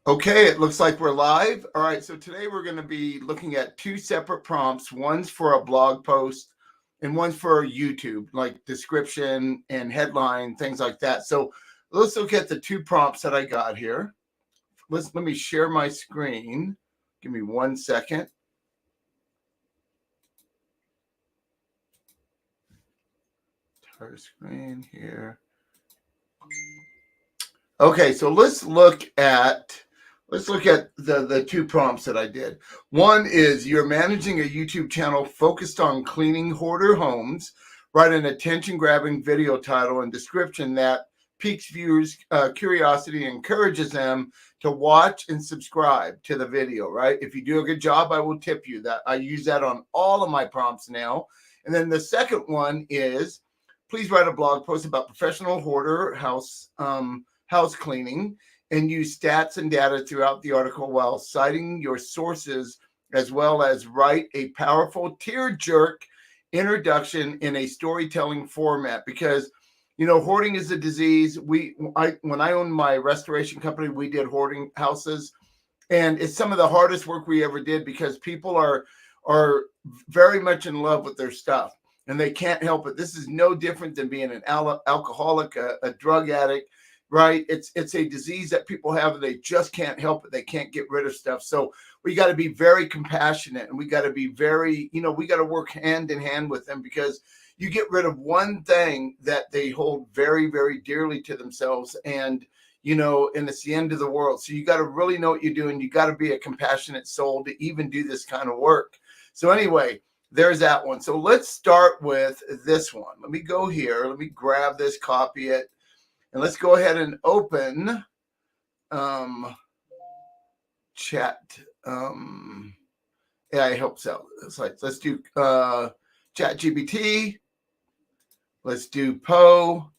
Okay, it looks like we're live. All right, so today we're going to be looking at two separate prompts. One's for a blog post and one's for YouTube, like description and headline, things like that. So let's look at the two prompts that I got here. Let me share my screen. Give me 1 second. Entire screen here. Okay, so let's look at the two prompts that I did. One is you're managing a YouTube channel focused on cleaning hoarder homes. Write an attention-grabbing video title and description that piques viewers' curiosity and encourages them to watch and subscribe to the video, right? If you do a good job, I will tip you. That I use that on all of my prompts now. And then the second one is, please write a blog post about professional hoarder house cleaning and use stats and data throughout the article while citing your sources, as well as write a powerful tear-jerk introduction in a storytelling format. Because, you know, hoarding is a disease. When I owned my restoration company, we did hoarding houses, and it's some of the hardest work we ever did because people are very much in love with their stuff and they can't help it. This is no different than being an alcoholic, a drug addict, right? It's a disease that people have and they just can't help it. They can't get rid of stuff. So we got to be very compassionate and we got to be very, we got to work hand in hand with them, because you get rid of one thing that they hold very, very dearly to themselves, and it's the end of the world. So you got to really know what you're doing. You got to be a compassionate soul to even do this kind of work. So anyway, there's that one. So let's start with this one. Let me go here. Let me grab this, copy it. And let's go ahead and open chat. Yeah, it helps out. It's like, let's do ChatGPT. Let's do Poe.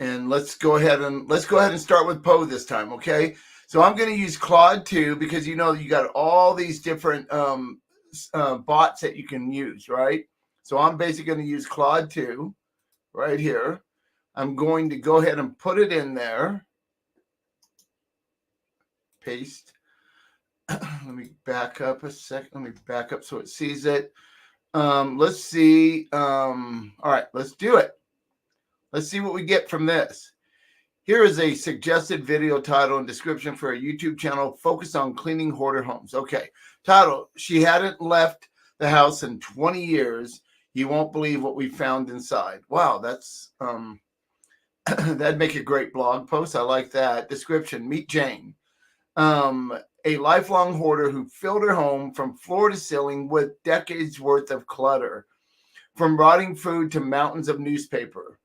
And let's go ahead and start with Poe this time, okay? So I'm going to use Claude 2 because you got all these different bots that you can use, right? So I'm basically going to use Claude 2 right here. I'm going to go ahead and put it in there. Paste. Let me back up a second. Let me back up so it sees it. Let's see. All right, let's do it. Let's see what we get from this. Here is a suggested video title and description for a YouTube channel focused on cleaning hoarder homes. Okay, title: she hadn't left the house in 20 years. You won't believe what we found inside. Wow, that's that'd make a great blog post. I like that. Description: meet Jane, a lifelong hoarder who filled her home from floor to ceiling with decades worth of clutter, from rotting food to mountains of newspapers.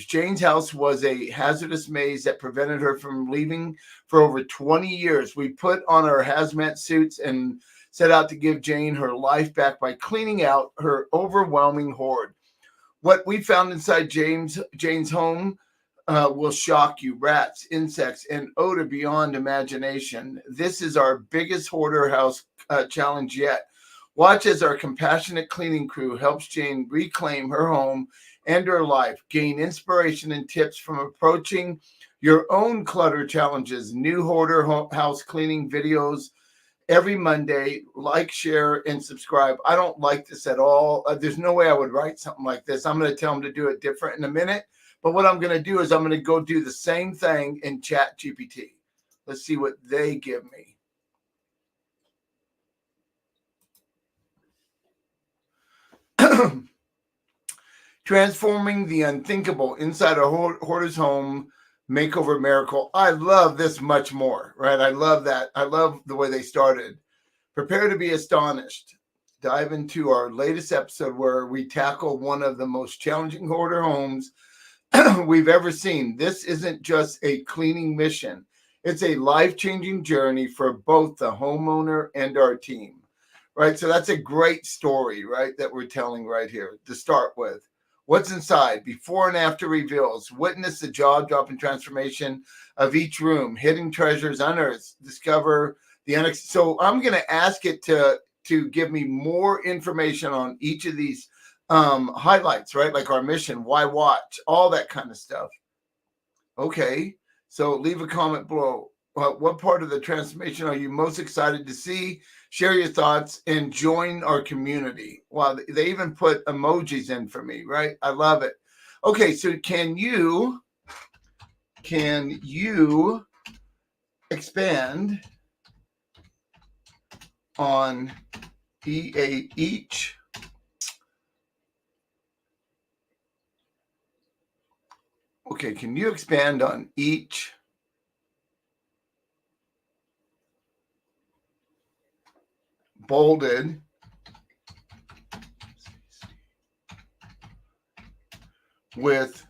Jane's house was a hazardous maze that prevented her from leaving for over 20 years. We put on our hazmat suits and set out to give Jane her life back by cleaning out her overwhelming hoard. What we found inside Jane's home will shock you. Rats, insects, and odor beyond imagination. This is our biggest hoarder house challenge yet. Watch as our compassionate cleaning crew helps Jane reclaim her home and her life. Gain inspiration and tips from approaching your own clutter challenges. New hoarder house cleaning videos every Monday. Like, share, and subscribe. I don't like this at all. There's no way I would write something like this. I'm going to tell them to do it different in a minute. But what I'm going to do is I'm going to go do the same thing in ChatGPT. Let's see what they give me. Transforming the unthinkable inside a hoarder's home makeover miracle. I love this much more, right? I love that. I love the way they started. Prepare to be astonished. Dive into our latest episode where we tackle one of the most challenging hoarder homes we've ever seen. This isn't just a cleaning mission. It's a life-changing journey for both the homeowner and our team, right? So that's a great story, right, that we're telling right here to start with. What's inside? Before and after reveals. Witness the jaw-dropping transformation of each room. Hidden treasures unearthed. Discover the unexpected. So I'm going to ask it to give me more information on each of these highlights, right? Like our mission, why watch, all that kind of stuff. Okay. So leave a comment below. What part of the transformation are you most excited to see? Share your thoughts and join our community. Wow, they even put emojis in for me, right? I love it. Okay, so can you expand on each? Okay, can you expand on each bolded with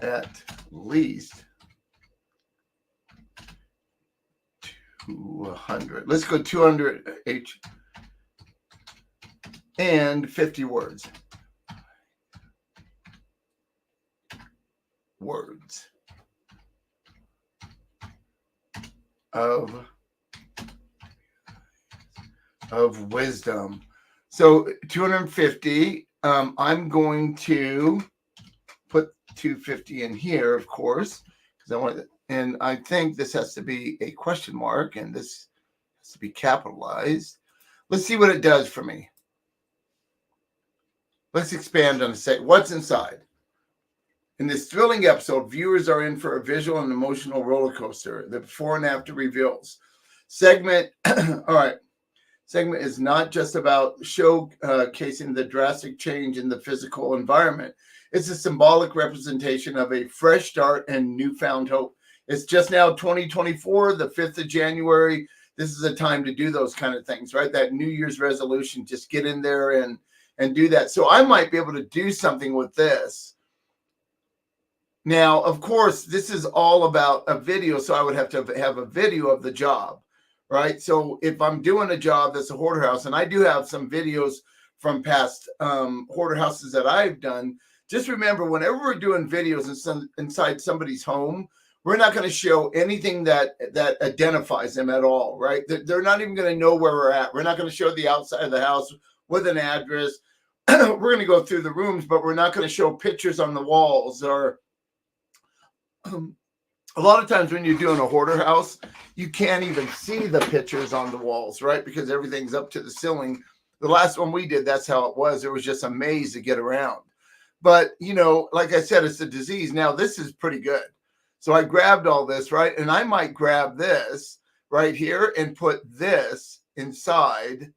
at least 200? Let's go 200 H and 50 words. Words of wisdom. So 250. I'm going to put 250 in here, of course, because I want it. And I think this has to be a question mark, and this has to be capitalized. Let's see what it does for me. Let's expand on a second. What's inside? In this thrilling episode, viewers are in for a visual and emotional roller coaster. The before and after reveals. Segment, all right. Segment is not just about showcasing the drastic change in the physical environment. It's a symbolic representation of a fresh start and newfound hope. It's just now 2024, the 5th of January. This is a time to do those kind of things, right? That New Year's resolution, just get in there and do that. So I might be able to do something with this. Now, of course, this is all about a video, so I would have to have a video of the job, right? So if I'm doing a job that's a hoarder house, and I do have some videos from past hoarder houses that I've done, just remember, whenever we're doing videos inside somebody's home, we're not going to show anything that identifies them at all, right? They're not even going to know where we're at. We're not going to show the outside of the house with an address. We're going to go through the rooms, but we're not going to show pictures on the walls or a lot of times when you're doing a hoarder house, you can't even see the pictures on the walls, right? Because everything's up to the ceiling. The last one we did, that's how it was. It was just a maze to get around. But, you know, like I said, it's a disease. Now, this is pretty good. So I grabbed all this, right? And I might grab this right here and put this inside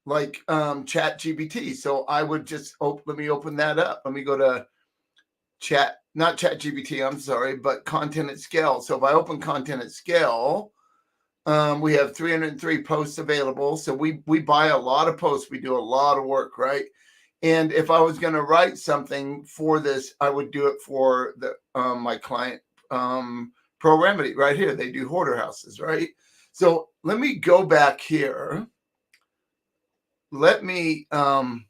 like ChatGPT. So I would just, let me open that up. Let me go to not ChatGPT, I'm sorry, but content at scale. So if I open content at scale, we have 303 posts available. So we buy a lot of posts. We do a lot of work, right? And if I was going to write something for this, I would do it for the my client, Pro Remedy, right here. They do hoarder houses, right? So let me go back here. Let me, I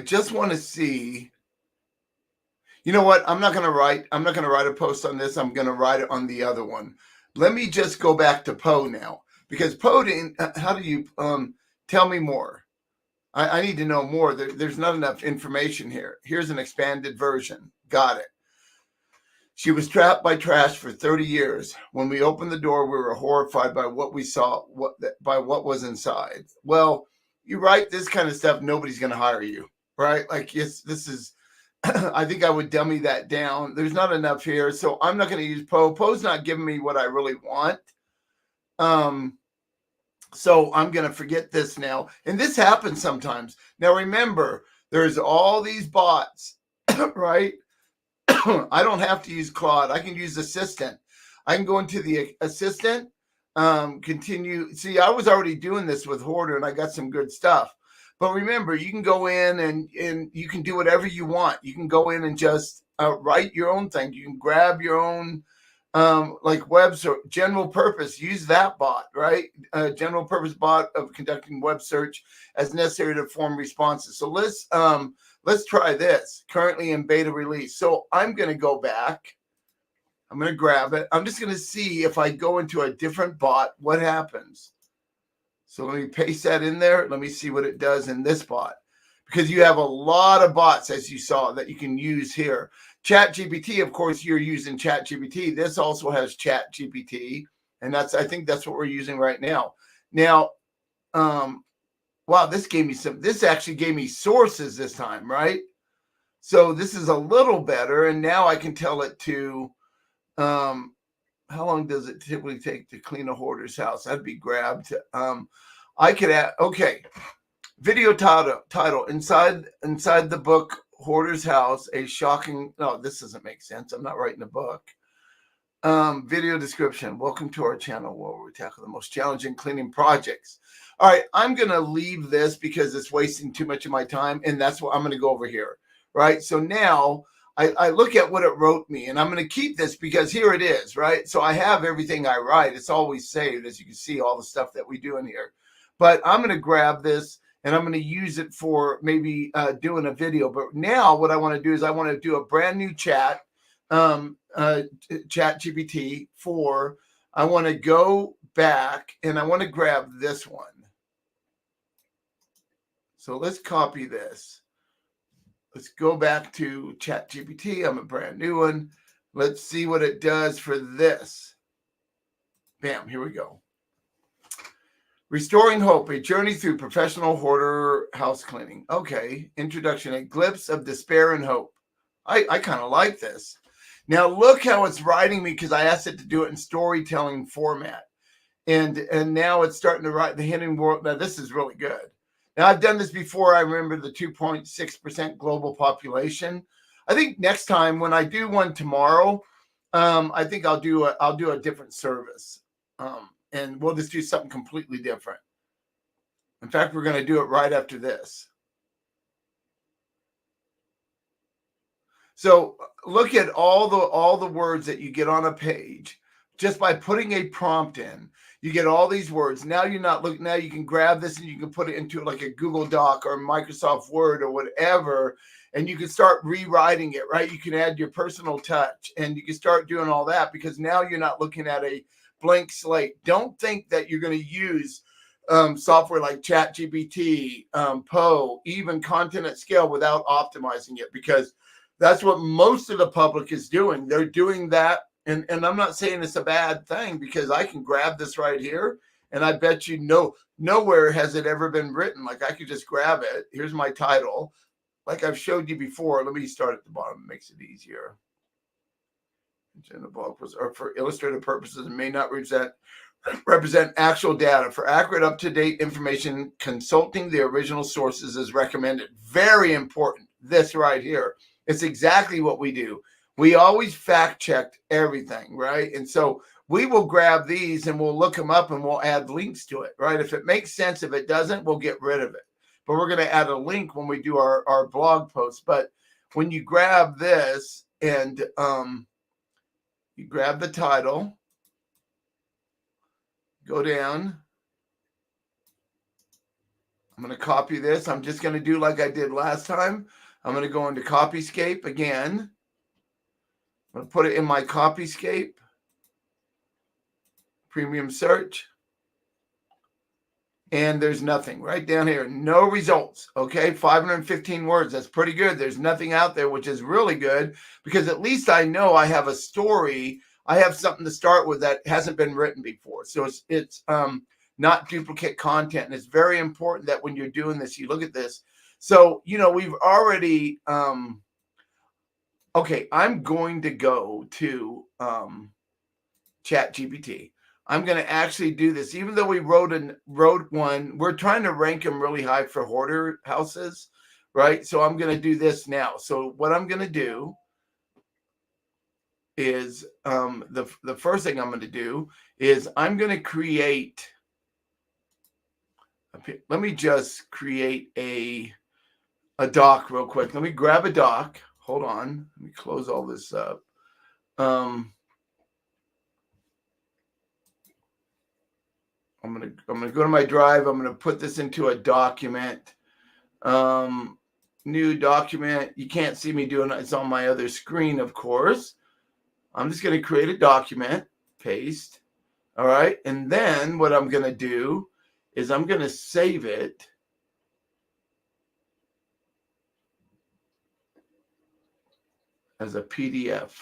just want to see. You know what? I'm not going to write a post on this. I'm going to write it on the other one. Let me just go back to Poe now, because Poe didn't, how do you, tell me more? I need to know more. There's not enough information here. Here's an expanded version. Got it. She was trapped by trash for 30 years. When we opened the door, we were horrified by what we saw, by what was inside. Well, you write this kind of stuff, nobody's going to hire you, right? Like, this is, I think I would dummy that down. There's not enough here, so I'm not going to use Poe. Poe's not giving me what I really want. So I'm going to forget this now. And this happens sometimes. Now, remember, there's all these bots, right? I don't have to use Claude. I can use Assistant. I can go into the Assistant, continue. See, I was already doing this with Hoarder, and I got some good stuff. But remember, you can go in and you can do whatever you want. You can go in and just write your own thing. You can grab your own, like web search, general purpose. Use that bot, right? General purpose bot of conducting web search as necessary to form responses. So let's try this. Currently in beta release. So I'm going to go back. I'm going to grab it. I'm just going to see if I go into a different bot, what happens. So let me paste that in there. Let me see what it does in this bot. because you have a lot of bots, as you saw, that you can use here. ChatGPT, of course, you're using ChatGPT. This also has ChatGPT, and I think that's what we're using right now. Now, wow, this actually gave me sources this time, right? So this is a little better, and now I can tell it to, how long does it typically take to clean a hoarder's house? That'd be grabbed. I could add, okay, video title, inside the book, Hoarder's House, a shocking, no, this doesn't make sense. I'm not writing a book. Video description, welcome to our channel where we tackle the most challenging cleaning projects. All right, I'm going to leave this because it's wasting too much of my time, and that's what I'm going to go over here, right? So now I look at what it wrote me, and I'm going to keep this because here it is, right? So I have everything I write. It's always saved, as you can see, all the stuff that we do in here. But I'm going to grab this, and I'm going to use it for maybe doing a video. But now what I want to do is I want to do a brand new chat, ChatGPT 4. I want to go back, and I want to grab this one. So let's copy this. Let's go back to ChatGPT. I'm a brand new one. Let's see what it does for this. Bam, here we go. Restoring Hope, a journey through professional hoarder house cleaning. Okay, introduction, a glimpse of despair and hope. I kind of like this. Now look how it's writing me because I asked it to do it in storytelling format. And now it's starting to write the hidden world. Now this is really good. Now I've done this before. I remember the 2.6% global population. I think next time when I do one tomorrow, I think I'll do a different service. And we'll just do something completely different. In fact, we're going to do it right after this. So look at all the words that you get on a page just by putting a prompt in. You get all these words. Now you're not looking. Now you can grab this and you can put it into like a Google Doc or Microsoft Word or whatever, and you can start rewriting it. Right? You can add your personal touch, and you can start doing all that because now you're not looking at a blank slate. Don't think that you're going to use software like ChatGPT, Poe, even content at scale without optimizing it, because that's what most of the public is doing. They're doing that. And I'm not saying it's a bad thing because I can grab this right here and I bet you nowhere has it ever been written. Like I could just grab it. Here's my title. Like I've showed you before. Let me start at the bottom. It makes it easier. Blog posts are for illustrative purposes and may not represent actual data. For accurate, up-to-date information, consulting the original sources is recommended. Very important. This right here. It's exactly what we do. We always fact check everything, right? And so we will grab these and we'll look them up and we'll add links to it, right? If it makes sense, if it doesn't, we'll get rid of it. But we're going to add a link when we do our blog post. But when you grab this and you grab the title, go down. I'm going to copy this. I'm just going to do like I did last time. I'm going to go into Copyscape again. I'm going to put it in my Copyscape. Premium search. And there's nothing right down here. No results. Okay, 515 words. That's pretty good. There's nothing out there, which is really good because at least I know I have a story. I have something to start with that hasn't been written before. So it's not duplicate content. And it's very important that when you're doing this, you look at this. So, we've already, okay, I'm going to go to ChatGPT. I'm going to actually do this. Even though we wrote one, we're trying to rank them really high for hoarder houses, right? So I'm going to do this now. So what I'm going to do is the first thing I'm going to do is I'm going to create, let me just create a doc real quick. Let me grab a doc. Hold on. Let me close all this up. I'm gonna go to my drive. I'm gonna put this into a document. New document. You can't see me doing it. It's on my other screen, of course. I'm just gonna create a document, paste. All right, and then what I'm gonna do is I'm gonna save it. as a PDF.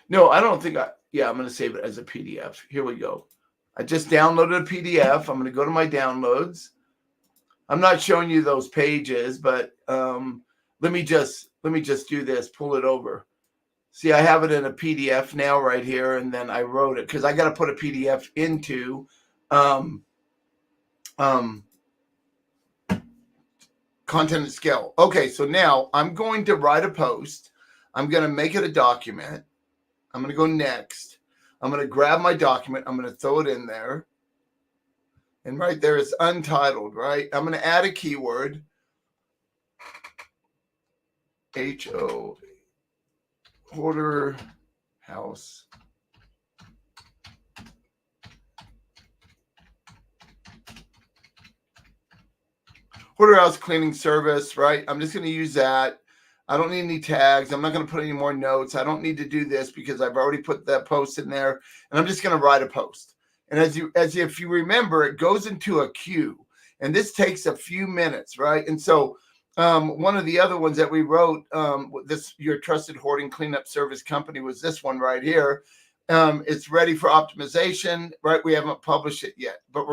No, I don't think yeah, I'm going to save it as a PDF. Here we go. I just downloaded a PDF. I'm going to go to my downloads. I'm not showing you those pages, but let me just do this, pull it over. See, I have it in a PDF now right here, and then I wrote it because I got to put a PDF into content at scale. Okay, so now I'm going to write a post. I'm going to make it a document. I'm going to go next. I'm going to grab my document. I'm going to throw it in there. And right there is untitled, right? I'm going to add a keyword. HO, hoarder house. Hoarder house cleaning service, right? I'm just going to use that. I don't need any tags. I'm not going to put any more notes. I don't need to do this because I've already put that post in there. And I'm just going to write a post. And as if you remember, it goes into a queue. And this takes a few minutes, right? And so one of the other ones that we wrote, your trusted hoarding cleanup service company, was this one right here. It's ready for optimization, right? We haven't published it yet, but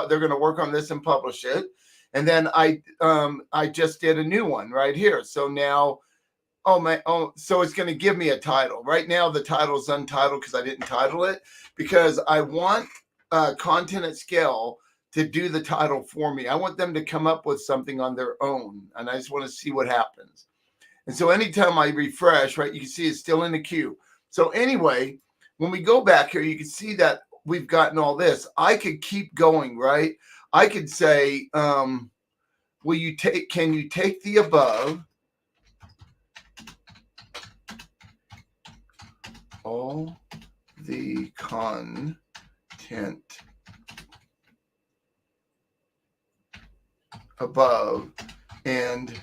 they're gonna work on this and publish it. And then I just did a new one right here. So now, so it's going to give me a title. Right now, the title is untitled because I didn't title it, because I want Content at Scale to do the title for me. I want them to come up with something on their own, and I just want to see what happens. And so anytime I refresh, right, you can see it's still in the queue. So anyway, when we go back here, you can see that we've gotten all this. I could keep going, right? I could say, can you take the above, all the content above, and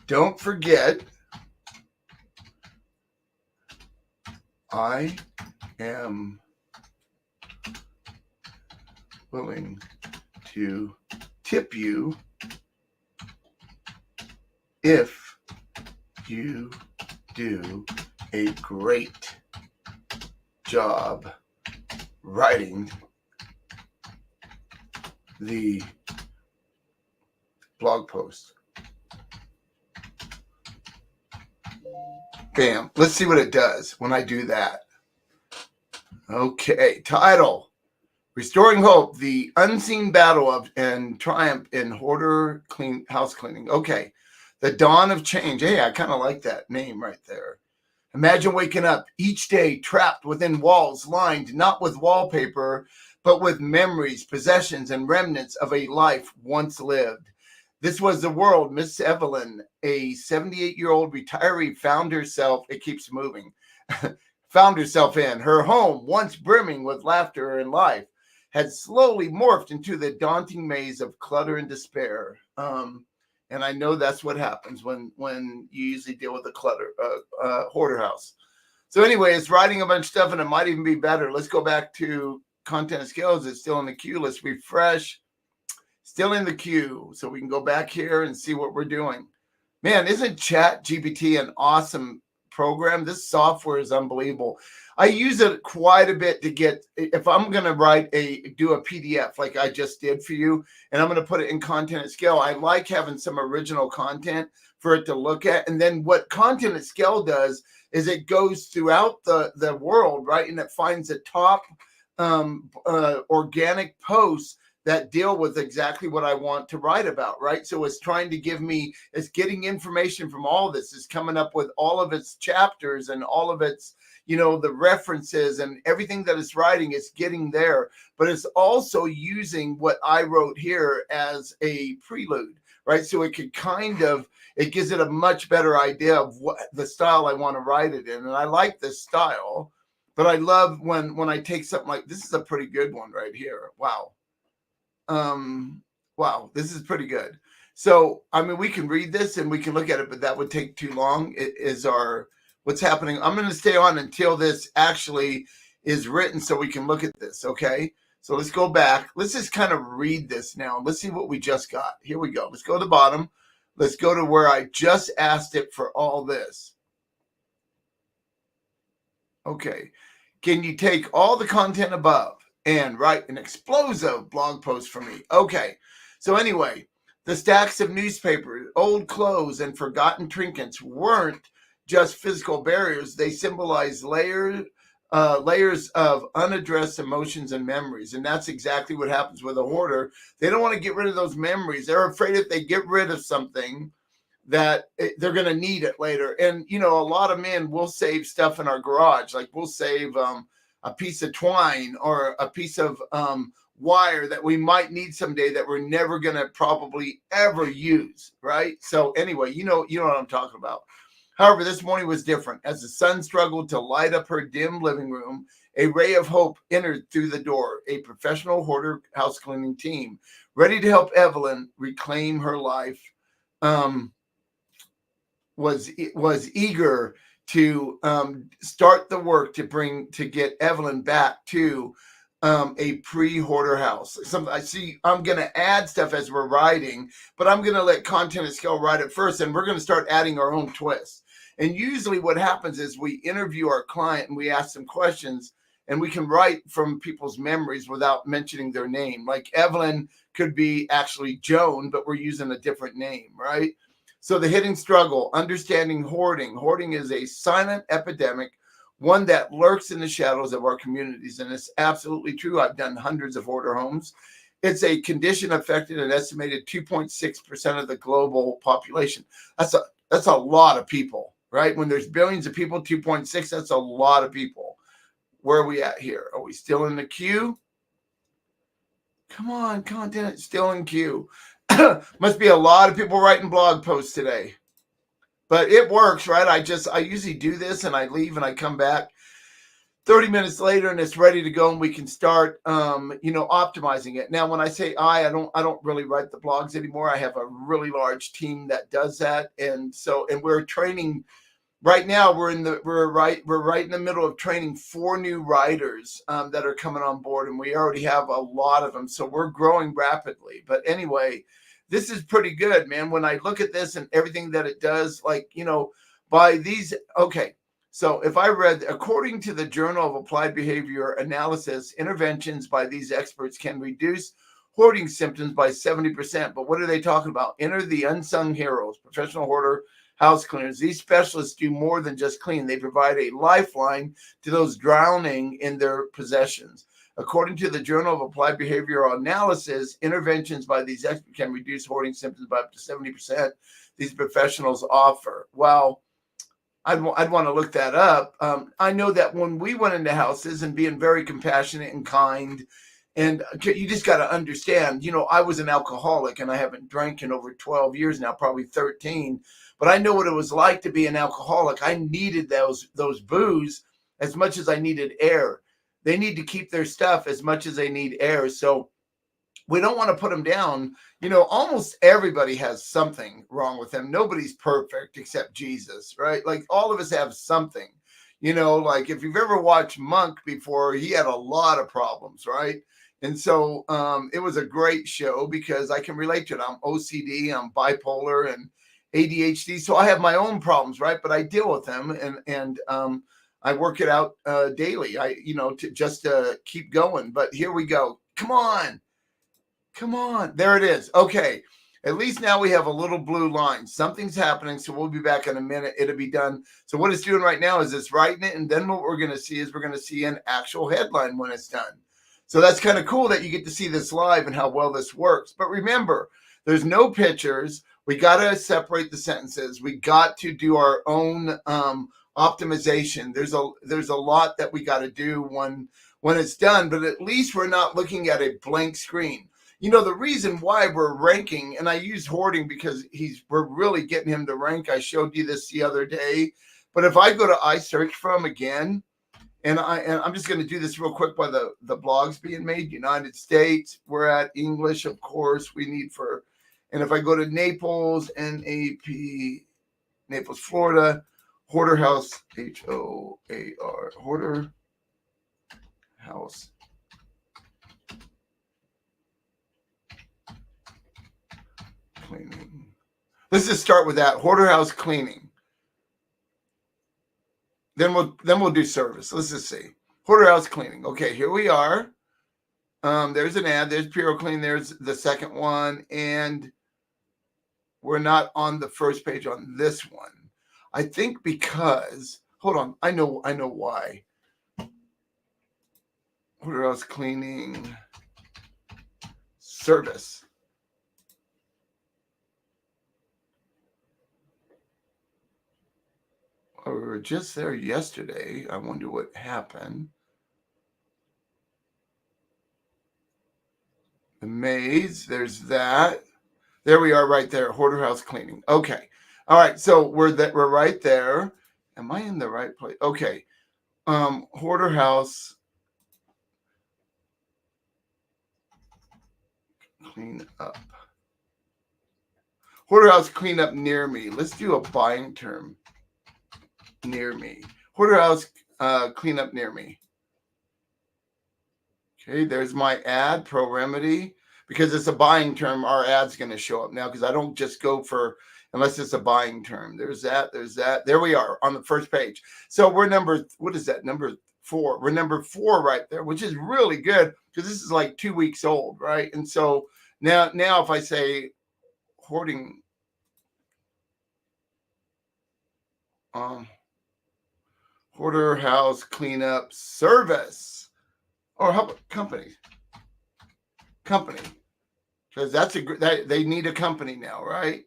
don't forget, I am willing to tip you if you do a great job writing the blog post. Bam. Let's see what it does when I do that. Okay. Title: Restoring Hope, the Unseen Battle of and Triumph in Hoarder House Cleaning. Okay. The Dawn of Change. Hey, I kind of like that name right there. Imagine waking up each day trapped within walls lined not with wallpaper, but with memories, possessions, and remnants of a life once lived. This was the world Miss Evelyn, a 78-year-old retiree, found herself, it keeps moving, found herself in. Her home, once brimming with laughter and life, had slowly morphed into the daunting maze of clutter and despair. And I know that's what happens when you usually deal with a hoarder house. So anyway, it's writing a bunch of stuff, and it might even be better. Let's go back to Content Skills. It's still in the queue. Let's refresh. Still in the queue. So we can go back here and see what we're doing. Man, isn't ChatGPT an awesome program? This software is unbelievable. I use it quite a bit to get, if I'm going to do a PDF like I just did for you, and I'm going to put it in Content at Scale. I like having some original content for it to look at. And then what Content at Scale does is it goes throughout the world, right? And it finds the top organic posts that deal with exactly what I want to write about, right? So it's trying to give me, it's getting information from all of this. It's coming up with all of its chapters and all of its, the references and everything that it's writing, it's getting there. But it's also using what I wrote here as a prelude, right? So it could it gives it a much better idea of what the style I want to write it in. And I like this style, but I love when I take something like, this is a pretty good one right here. Wow. wow, this is pretty good. So, I mean, we can read this and we can look at it, but that would take too long. It is what's happening. I'm going to stay on until this actually is written so we can look at this. Okay. So let's go back. Let's just kind of read this now. Let's see what we just got. Here we go. Let's go to the bottom. Let's go to where I just asked it for all this. Okay. Can you take all the content above and write an explosive blog post for me? Okay. So anyway, the stacks of newspapers, old clothes, and forgotten trinkets weren't just physical barriers. They symbolized layers of unaddressed emotions and memories. And that's exactly what happens with a hoarder. They don't want to get rid of those memories. They're afraid if they get rid of something, that they're going to need it later. And, you know, a lot of men will save stuff in our garage. Like we'll save a piece of twine or a piece of wire that we might need someday that we're never going to probably ever use. Right. So anyway, you know what I'm talking about. However, this morning was different. As the sun struggled to light up her dim living room, a ray of hope entered through the door. A professional hoarder house cleaning team ready to help Evelyn reclaim her life. Was eager to start the work to get Evelyn back to a pre-hoarder house. I'm going to add stuff as we're writing, but I'm going to let Content at Scale write it first, and we're going to start adding our own twists. And usually what happens is we interview our client and we ask them questions, and we can write from people's memories without mentioning their name. Like Evelyn could be actually Joan, but we're using a different name, right? So the hidden struggle, understanding hoarding. Hoarding is a silent epidemic, one that lurks in the shadows of our communities. And it's absolutely true. I've done hundreds of hoarder homes. It's a condition affecting an estimated 2.6% of the global population. That's a lot of people, right? When there's billions of people, 2.6, that's a lot of people. Where are we at here? Are we still in the queue? Come on, Content, still in queue. Must be a lot of people writing blog posts today, but it works, right? I usually do this and I leave and I come back 30 minutes later and it's ready to go and we can start, optimizing it. Now, when I say I don't really write the blogs anymore. I have a really large team that does that. And we're training right now. We're right in the middle of training 4 new writers that are coming on board, and we already have a lot of them. So we're growing rapidly. But anyway, this is pretty good, man. When I look at this and everything that it does, by these, okay. So if I read, according to the Journal of Applied Behavior Analysis, interventions by these experts can reduce hoarding symptoms by 70%. But what are they talking about? Enter the unsung heroes, professional hoarder house cleaners. These specialists do more than just clean. They provide a lifeline to those drowning in their possessions. According to the Journal of Applied Behavioral Analysis, interventions by these experts can reduce hoarding symptoms by up to 70%. These professionals offer. Well, I'd want to look that up. I know that when we went into houses and being very compassionate and kind, and you just got to understand, I was an alcoholic and I haven't drank in over 12 years now, probably 13. But I know what it was like to be an alcoholic. I needed those booze as much as I needed air. They need to keep their stuff as much as they need air. So we don't want to put them down. Almost everybody has something wrong with them. Nobody's perfect except Jesus, right? Like all of us have something. Like if you've ever watched Monk before, he had a lot of problems, right? And so it was a great show because I can relate to it. I'm OCD, I'm bipolar and ADHD. So I have my own problems, right? But I deal with them and I work it out daily, to keep going. But here we go. Come on. There it is. Okay. At least now we have a little blue line. Something's happening. So we'll be back in a minute. It'll be done. So what it's doing right now is it's writing it. And then what we're going to see is we're going to see an actual headline when it's done. So that's kind of cool that you get to see this live and how well this works. But remember, there's no pictures. We got to separate the sentences. We got to do our own optimization. There's a lot that we got to do when it's done, but at least we're not looking at a blank screen. The reason why we're ranking, and I use hoarding because we're really getting him to rank. I showed you this the other day, but if I go to I search from again, And I'm just going to do this real quick while the blog's being made. United States, we're at English, of course, we need for, and if I go to Naples, NAP, Naples, Florida, Hoarder House, HOAR, Hoarder House. Cleaning. Let's just start with that. Hoarder House cleaning. Then we'll do service. Let's just see. Hoarder House cleaning. Okay, here we are. There's an ad. There's Puro Clean. There's the second one, and we're not on the first page on this one. I think because hold on. I know why. Hoarder House cleaning service. We were just there yesterday. I wonder what happened. The maze, there's that. There we are right there, Hoarder House cleaning. Okay. All right, so we're right there. Am I in the right place? Okay. Hoarder House clean up. Hoarder House clean up near me. Let's do a buying term. Near me. Hoarder House clean up near me. Okay, there's my ad, Pro Remedy. Because it's a buying term, our ad's going to show up now because I don't just go for, unless it's a buying term. There's that. There we are on the first page. So we're what is that? Number 4. We're number 4 right there, which is really good because this is like 2 weeks old, right? And so now if I say hoarding, Hoarder House cleanup service, or how about company, because they need a company now, right?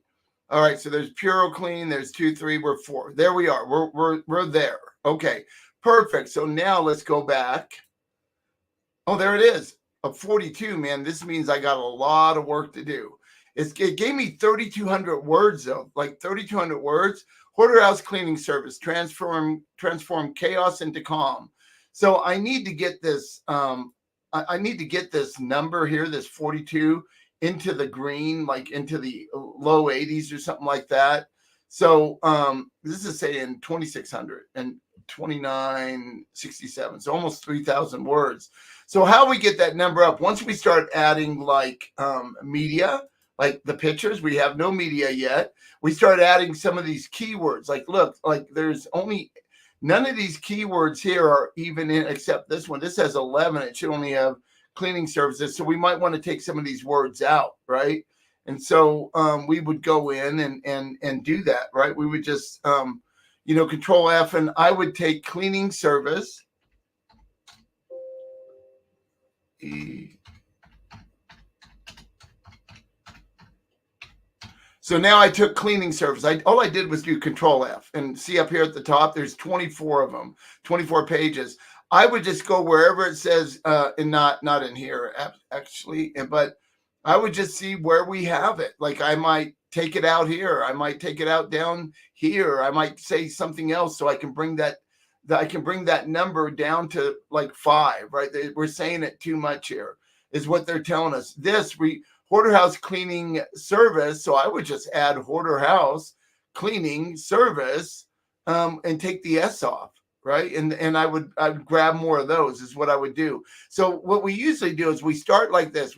All right, so there's Puro Clean, there's 2, 3, we're 4. There we are. We're there. Okay, perfect. So now let's go back. Oh, there it is. A 42, man. This means I got a lot of work to do. It gave me 3,200 words though, like 3,200 words. Hoarder House cleaning service, transform chaos into calm. So I need to get this. I need to get this number here, this 42, into the green, like into the low 80s or something like that. So this is saying 2,600 and 2,967. So almost 3,000 words. So how we get that number up? Once we start adding like media, like the pictures, we have no media yet. We start adding some of these keywords. Like, look, like there's only none of these keywords here are even in, except this one. This has 11. It should only have cleaning services. So we might want to take some of these words out, right? And so we would go in and do that, right? We would just, Control F, and I would take cleaning service. So now I took cleaning service. All I did was do Control F, and see up here at the top, there's 24 of them, 24 pages. I would just go wherever it says, and not in here actually, but I would just see where we have it. Like I might take it out here. I might take it out down here. I might say something else so I can bring that number down to like 5, right? We're saying it too much here is what they're telling us. Hoarder House cleaning service. So I would just add Hoarder House cleaning service and take the S off, right? And I would grab more of those is what I would do. So what we usually do is we start like this.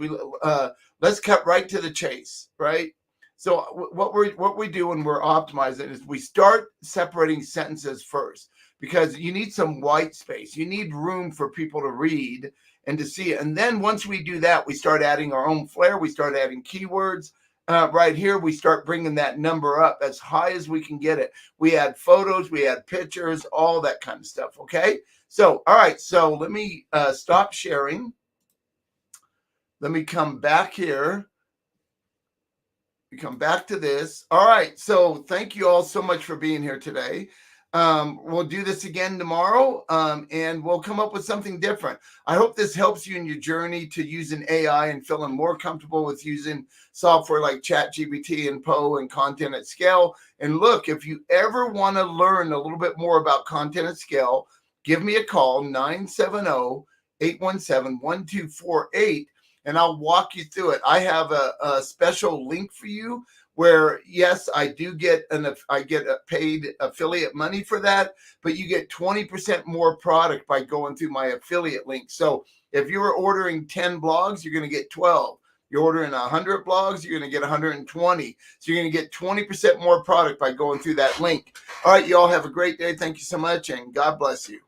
Let's cut right to the chase, right? So what we do when we're optimizing is we start separating sentences first because you need some white space. You need room for people to read and to see it. And then once we do that, we start adding our own flair. We start adding keywords. Right here, we start bringing that number up as high as we can get it. We add photos, we add pictures, all that kind of stuff, okay? So, all right, so let me stop sharing. Let me come back here. We come back to this. All right, so thank you all so much for being here today. We'll do this again tomorrow, and we'll come up with something different. I hope this helps you in your journey to using AI and feeling more comfortable with using software like ChatGPT and Poe and content at scale. And look, if you ever want to learn a little bit more about content at scale, give me a call, 970-817-1248, and I'll walk you through it. I have a special link for you where, yes, I do get a paid affiliate money for that, but you get 20% more product by going through my affiliate link. So if you're ordering 10 blogs, you're going to get 12. You're ordering 100 blogs, you're going to get 120. So you're going to get 20% more product by going through that link. All right, y'all have a great day. Thank you so much, and God bless you.